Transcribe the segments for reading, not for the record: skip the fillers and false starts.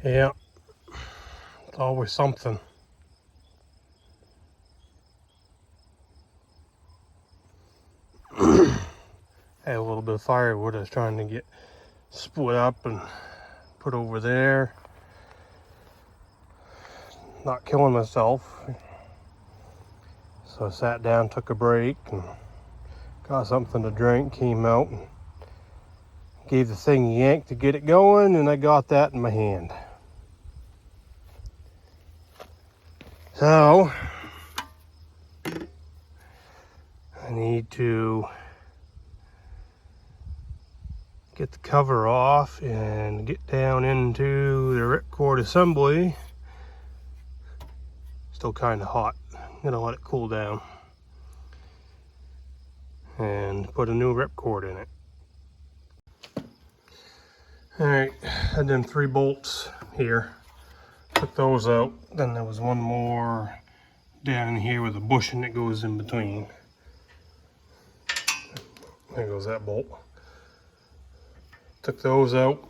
Yeah, it's always something. I had a little bit of firewood I was trying to get split up and put over there. Not killing myself. So I sat down, took a break, and got something to drink, came out and gave the thing a yank to get it going, and I got that in my hand. So I need to get the cover off and get down into the ripcord assembly. Still kind of hot. I'm gonna let it cool down and put a new ripcord in it. All right, had them 3 bolts here. Took those out. Then there was one more down in here with a bushing that goes in between. There goes that bolt. Took those out.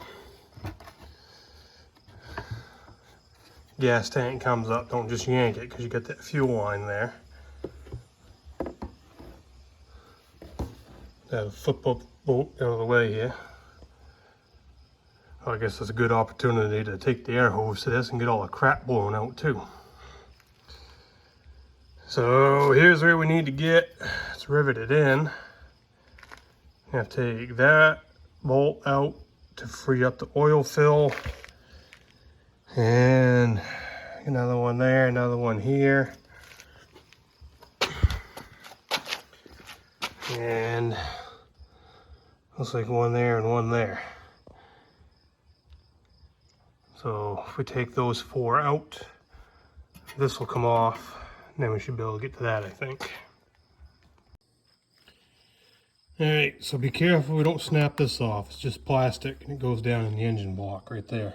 Gas tank comes up, don't just yank it because you got that fuel line there. That flip up bolt out of the way here. I guess it's a good opportunity to take the air hose to this and get all the crap blown out too. So here's where we need to get. It's riveted in. You have to take that bolt out to free up the oil fill. And another one there, another one here. And looks like one there and one there. So if we take those 4 out, this will come off, and then we should be able to get to that, I think. All right, so be careful we don't snap this off. It's just plastic and it goes down in the engine block right there.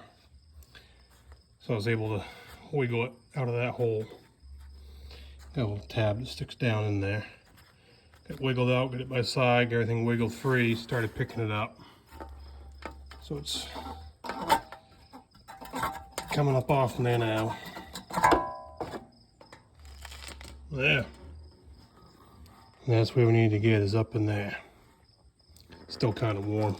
So I was able to wiggle it out of that hole. Got a little tab that sticks down in there. Got it wiggled out, get it by side, get everything wiggled free, started picking it up. So it's coming up off from there now. There. And that's where we need to get, is up in there. Still kind of warm.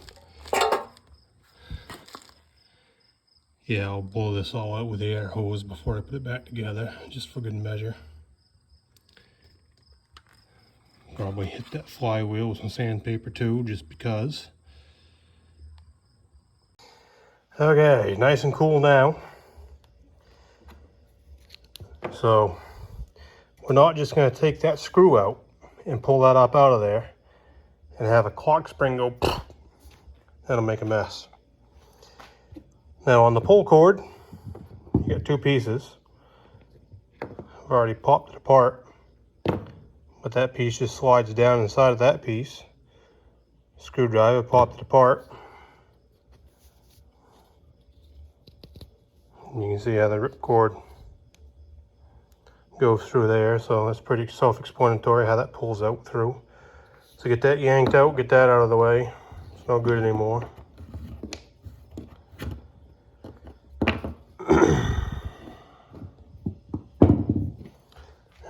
Yeah, I'll blow this all out with the air hose before I put it back together, just for good measure. Probably hit that flywheel with some sandpaper too, just because. Okay, nice and cool now. So we're not just going to take that screw out and pull that up out of there and have a clock spring go. That'll make a mess. Now on the pull cord, you got 2 pieces. I've already popped it apart, but that piece just slides down inside of that piece. Screwdriver, popped it apart. You can see how the ripcord goes through there, so that's pretty self-explanatory how that pulls out through. So get that yanked out, get that out of the way. It's no good anymore.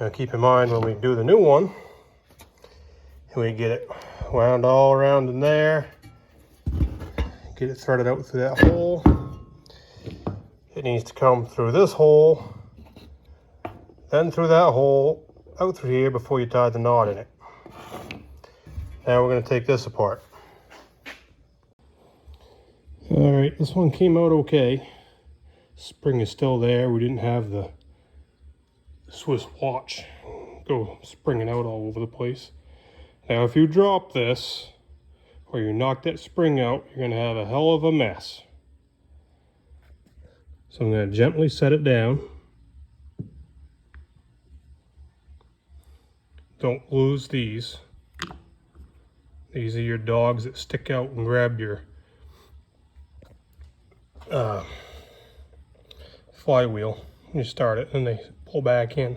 Now keep in mind when we do the new one, we get it wound all around in there, get it threaded out through that hole. It needs to come through this hole, then through that hole, out through here before you tie the knot in it. Now we're going to take this apart. All right, this one came out okay. Spring is still there. We didn't have the Swiss watch go springing out all over the place. Now if you drop this or you knock that spring out, you're going to have a hell of a mess. So I'm going to gently set it down. Don't lose these. These are your dogs that stick out and grab your flywheel. You start it and they pull back in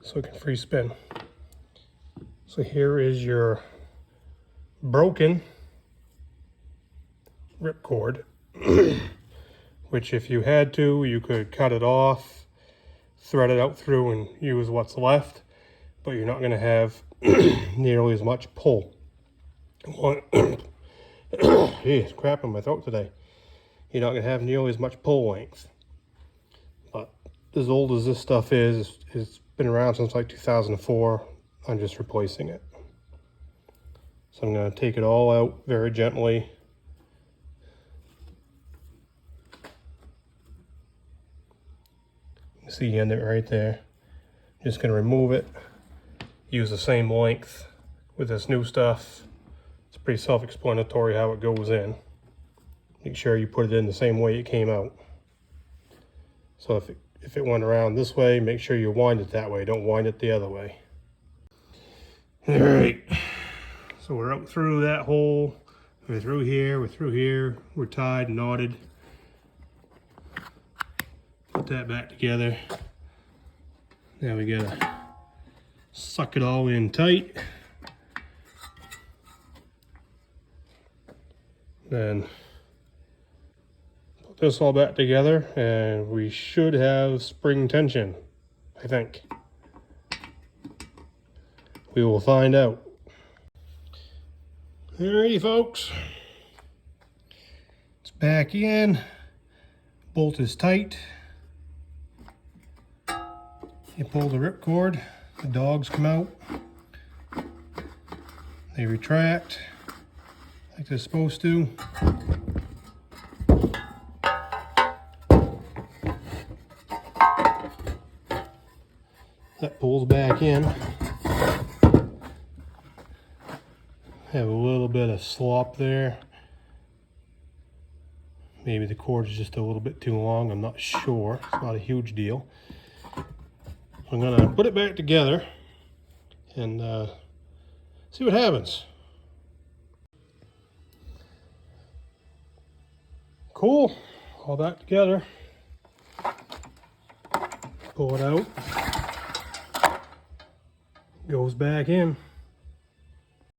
so it can free spin. So here is your broken ripcord. which if you had to, you could cut it off, thread it out through and use what's left, but you're not going to have nearly as much pull. Geez, crap in my throat today. You're not going to have nearly as much pull length. But as old as this stuff is, it's been around since like 2004. I'm just replacing it. So I'm going to take it all out very gently. You see the end of it right there. Just going to remove it. Use the same length with this new stuff. It's pretty self-explanatory how it goes in. Make sure you put it in the same way it came out. So if it went around this way, make sure you wind it that way. Don't wind it the other way. All right. So we're up through that hole. We're through here. We're through here. We're tied, knotted. Put that back together. Now we gotta suck it all in tight. Then put this all back together and we should have spring tension, I think. We will find out. Alrighty folks. It's back in. Bolt is tight. You pull the ripcord, the dogs come out. They retract like they're supposed to. That pulls back in. Have a little bit of slop there. Maybe the cord is just a little bit too long, I'm not sure. It's not a huge deal. I'm gonna put it back together and see what happens. Cool, all back together. Pull it out. Goes back in.